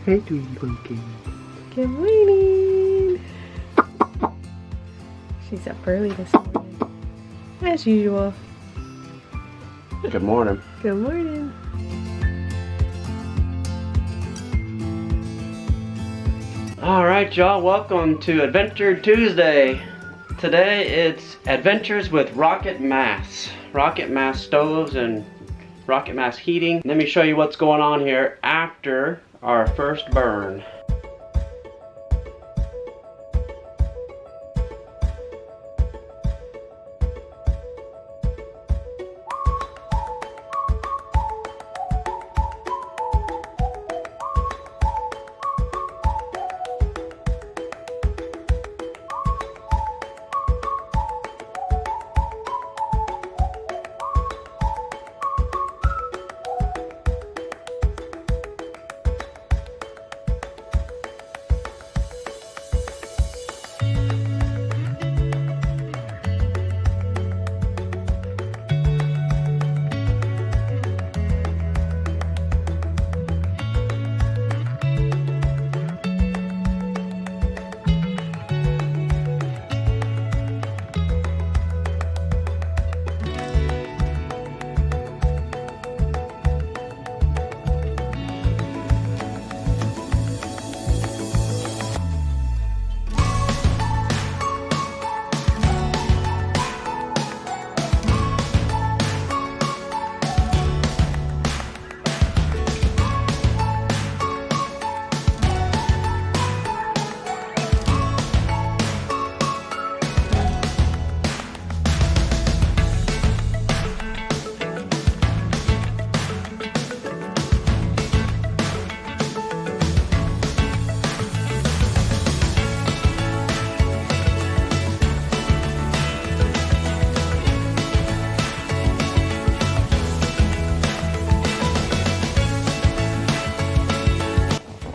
Hey, Tweety Pumpkin. Good morning. She's up early this morning, as usual. Good morning. Good morning. Alright, y'all, welcome to Adventure Tuesday. Today it's adventures with rocket mass. Rocket mass stoves and rocket mass heating. Let me show you what's going on here after our first burn.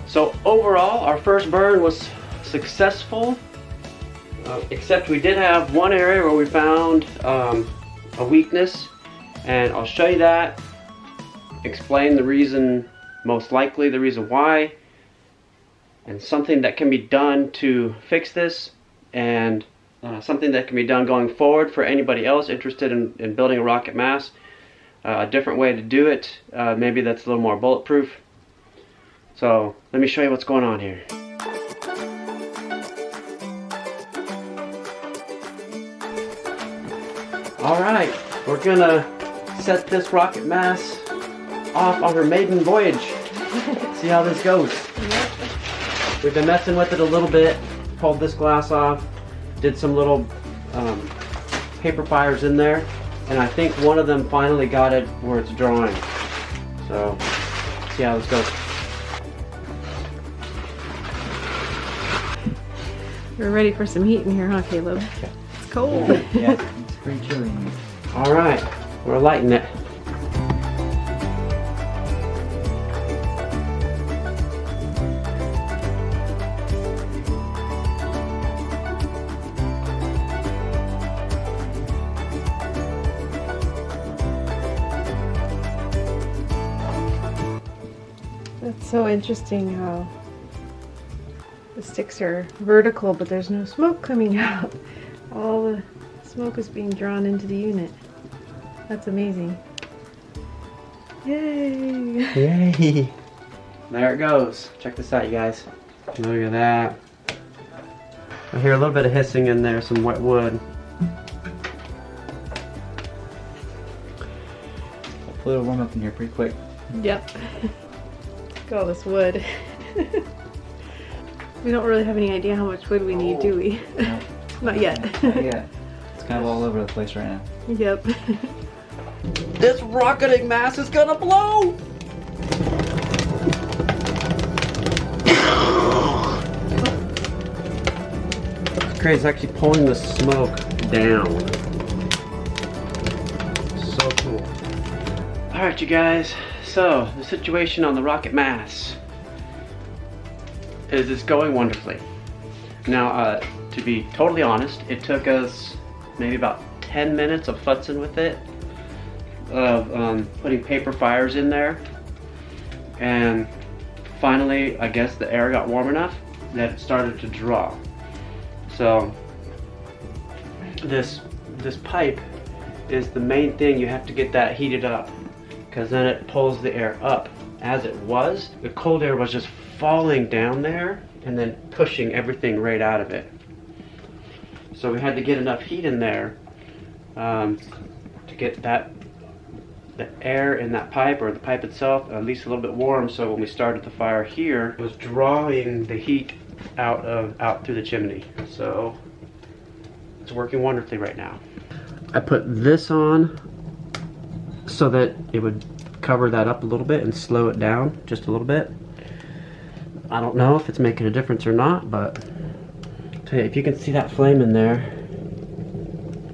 So overall, our first burn was successful, except we did have one area where we found a weakness, and I'll show you that, explain the reason, most likely the reason why, and something that can be done to fix this, and something that can be done going forward for anybody else interested in building a rocket mass. A different way to do it, maybe that's a little more bulletproof. So let me show you what's going on here. Alright, we're gonna set this rocket mass off on her maiden voyage. See how this goes. Yep. We've been messing with it a little bit, pulled this glass off, did some little paper fires in there, and I think one of them finally got it where it's drawing. So, see how this goes. We're ready for some heat in here, huh, Caleb? It's cold. Yeah, it's pretty chilly. Alright, we're lighting it. That's so interesting how the sticks are vertical, but there's no smoke coming out. All the smoke is being drawn into the unit. That's amazing. Yay! Yay! There it goes. Check this out, you guys. Look at that. I hear a little bit of hissing in there, some wet wood. Hopefully it'll warm up in here pretty quick. Yep. Look at all this wood. We don't really have any idea how much wood we need, do we? No. Not yet. Not yet. It's kind of all over the place right now. Yep. This rocketing mass is gonna blow! It's actually pulling the smoke down. So cool. Alright, you guys. So, the situation on the rocket mass is it's going wonderfully. Now, to be totally honest, it took us maybe about 10 minutes of futzing with it, of putting paper fires in there, and finally, I guess the air got warm enough that it started to draw. So this pipe is the main thing. You have to get that heated up, because then it pulls the air up. As it was, the cold air was just falling down there and then pushing everything right out of it. So we had to get enough heat in there to get the air in that pipe, or the pipe itself, at least a little bit warm, so when we started the fire here, it was drawing the heat out through the chimney. So it's working wonderfully right now. I put this on so that it would cover that up a little bit and slow it down just a little bit. I don't know if it's making a difference or not, but I'll tell you, if you can see that flame in there,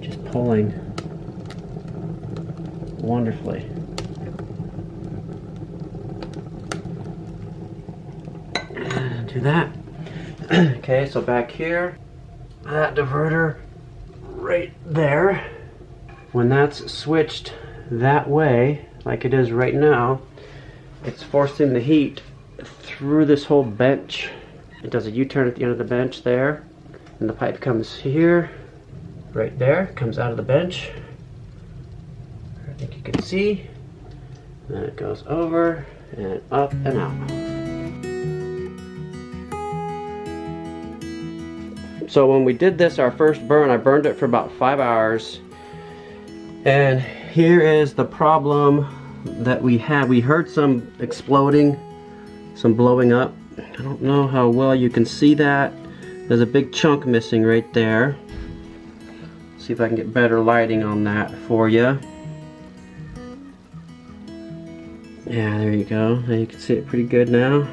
just pulling wonderfully. And do that. Okay, so back here, that diverter right there, when that's switched that way, like it is right now, it's forcing the heat through this whole bench. It does a U-turn at the end of the bench there, and the pipe comes here, right there, comes out of the bench. I think you can see. Then it goes over and up and out. So when we did this, our first burn, I burned it for about 5 hours. And here is the problem that we had. We heard some exploding, some blowing up. I don't know how well you can see that. There's a big chunk missing right there. See if I can get better lighting on that for you. Yeah, there you go. Now you can see it pretty good now.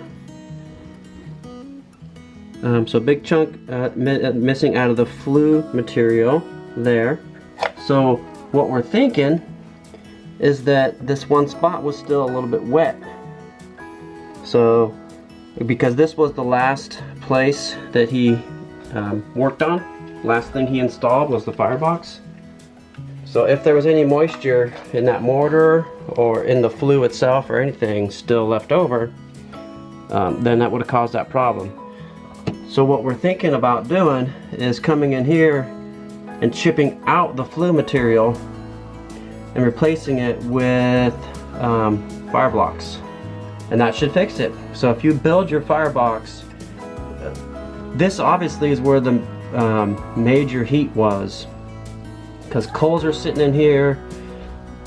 So big chunk missing out of the flue material there. So what we're thinking is that this one spot was still a little bit wet. So because this was the last place that he worked on, last thing he installed was the firebox. So if there was any moisture in that mortar or in the flue itself or anything still left over, then that would have caused that problem. So what we're thinking about doing is coming in here and chipping out the flue material and replacing it with fire blocks, and that should fix it. So if you build your firebox, this obviously is where the major heat was, because coals are sitting in here,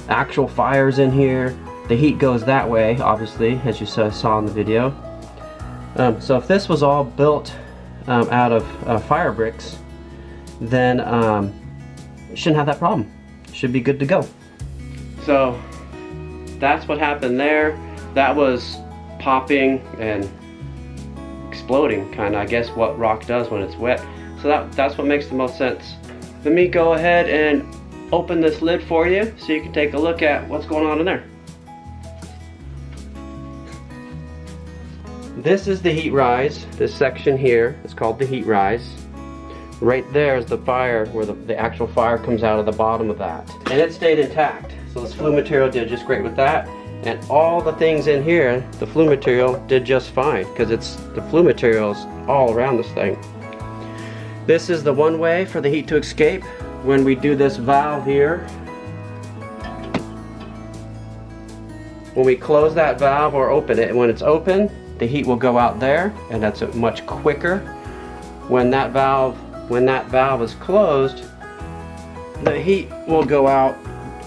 actual fires in here, the heat goes that way, obviously, as you saw in the video. So if this was all built out of fire bricks, then you shouldn't have that problem. Should be good to go. So that's what happened there. That was popping and exploding, kind of, I guess, what rock does when it's wet. So that's what makes the most sense. Let me go ahead and open this lid for you so you can take a look at what's going on in there. This is the heat rise. This section here is called the heat rise. Right there is the fire, where the actual fire comes out of the bottom of that. And it stayed intact. So this flue material did just great with that. And all the things in here, the flue material did just fine, because the flue material is all around this thing. This is the one way for the heat to escape. When we do this valve here, when we close that valve or open it, and when it's open, the heat will go out there, and that's much quicker. When that valve is closed, the heat will go out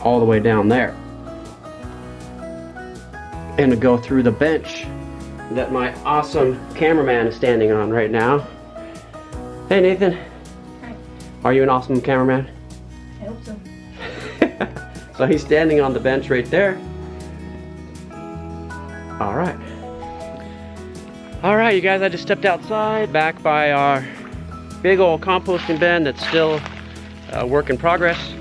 all the way down there and go through the bench that my awesome cameraman is standing on right now. Hey Nathan. Hi. Are you an awesome cameraman? I hope so. So he's standing on the bench right there. Alright. Alright, you guys, I just stepped outside back by our big old composting bin that's still a work in progress.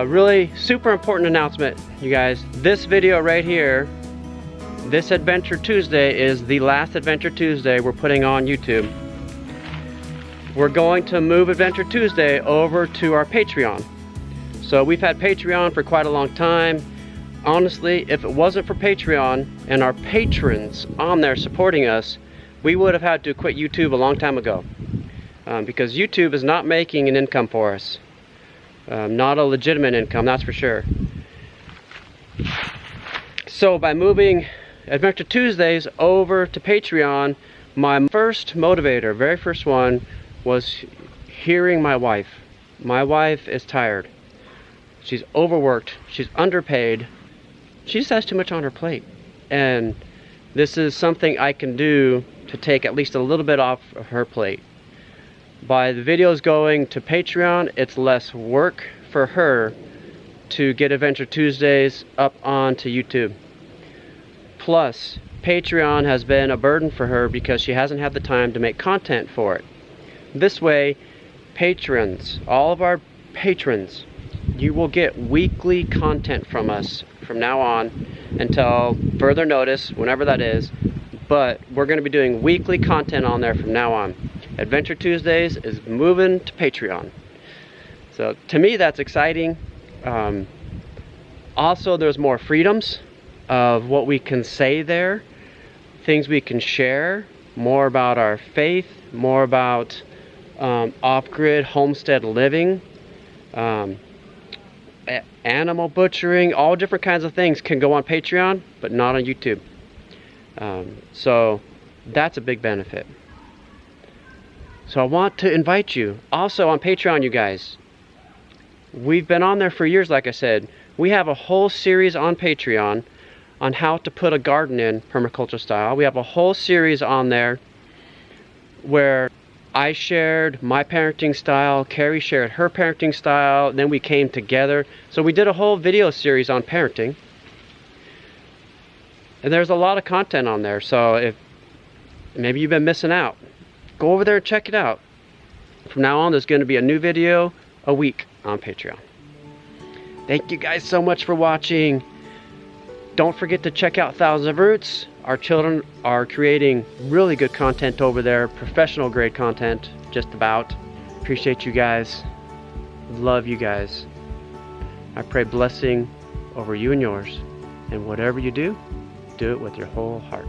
Really super important announcement, you guys. This video right here, this Adventure Tuesday, is the last Adventure Tuesday we're putting on YouTube. We're going to move Adventure Tuesday over to our Patreon. So we've had Patreon for quite a long time. honestly, if it wasn't for Patreon and our patrons on there supporting us, we would have had to quit YouTube a long time ago. Because YouTube is not making an income for us. Not a legitimate income, that's for sure. So by moving Adventure Tuesdays over to Patreon, my first motivator, very first one, was hearing my wife. My wife is tired. She's overworked. She's underpaid. She just has too much on her plate. And this is something I can do to take at least a little bit off of her plate. By the videos going to Patreon, it's less work for her to get Adventure Tuesdays up onto YouTube. Plus, Patreon has been a burden for her because she hasn't had the time to make content for it. This way, patrons, all of our patrons, you will get weekly content from us from now on until further notice, whenever that is. But we're going to be doing weekly content on there from now on. Adventure Tuesdays is moving to Patreon. So to me, that's exciting. Also, there's more freedoms of what we can say there, things we can share, more about our faith, more about off-grid homestead living, animal butchering, all different kinds of things can go on Patreon, but not on YouTube. So that's a big benefit. So I want to invite you also on Patreon, you guys. We've been on there for years, like I said. We have a whole series on Patreon on how to put a garden in permaculture style. We have a whole series on there where I shared my parenting style, Carrie shared her parenting style, then we came together. So we did a whole video series on parenting. And there's a lot of content on there, so if maybe you've been missing out, go over there and check it out. From now on, there's going to be a new video a week on Patreon. Thank you guys so much for watching. Don't forget to check out Thousands of Roots. Our children are creating really good content over there, professional grade content, just about. Appreciate you guys. Love you guys. I pray blessing over you and yours. And whatever you do, do it with your whole heart.